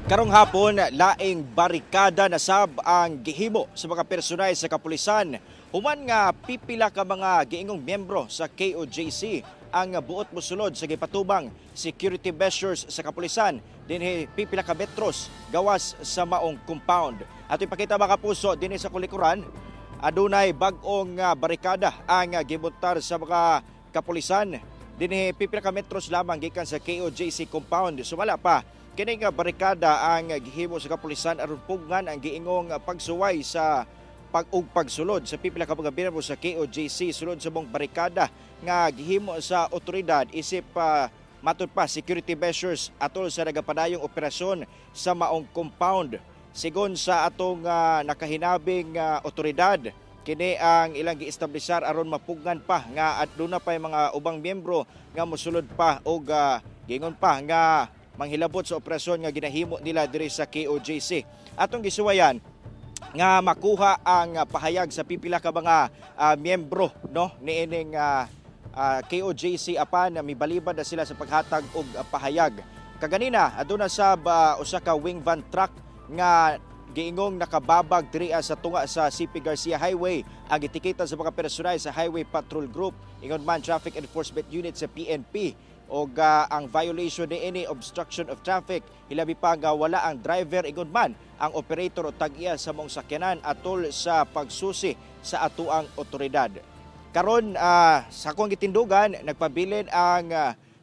Karong hapon, laing barikada na sab ang gihimo sa mga personay sa kapulisan. Human nga pipila ka mga giingong miyembro sa KOJC ang buot mosulod sa gipatubang security measures sa kapulisan dinhi pipila ka metros gawas sa maong compound. At ipakita mga kapuso dinhi sa kulikuran, adunay bag-ong barikada ang gibuntar sa mga kapulisan dinhi pipila ka metros lamang gikan sa KOJC compound. Sumala pa kini nga barikada ang gihimo sa kapulisan aron pugngan ang giingong pagsuway sa pagsulod sa pipila ka mga miyembro sa KOJC sulod sa mong barikada nga gihimo sa otoridad isip matud pa security measures atol sa nagapadayong operasyon sa maong compound. Sigon sa atong nakahinabing otoridad, kini ang ilang giestablisar aron mapugnan pa nga at doon na pa yung mga ubang miyembro nga mosulod pa o gingon pa nga manghilabot sa operasyon nga ginahimo nila diri sa KOJC. Atong gisuwayan nga makuha ang pahayag sa pipila ka mga miyembro no niining KOJC apan mibalibad na sila sa paghatag og pahayag. Kaganina aduna sa usa ka wing van truck nga giingong nakababag diri sa tunga sa CP Garcia Highway ang gitikita sa mga personay sa Highway Patrol Group ingon man Traffic Enforcement Unit sa PNP. O ang violation ni any obstruction of traffic, hilabi pa nga wala ang driver ingon man ang operator o tag-iya sa mong sakyanan atol sa pagsusi sa atuang otoridad. Karon sa akong gitindugan nagpabilin ang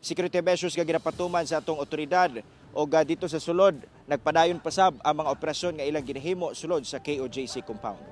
security measures nga ginapatuman sa atong otoridad o dito sa sulod nagpadayon pasab ang mga operasyon nga ilang ginahimo sulod sa KOJC compound.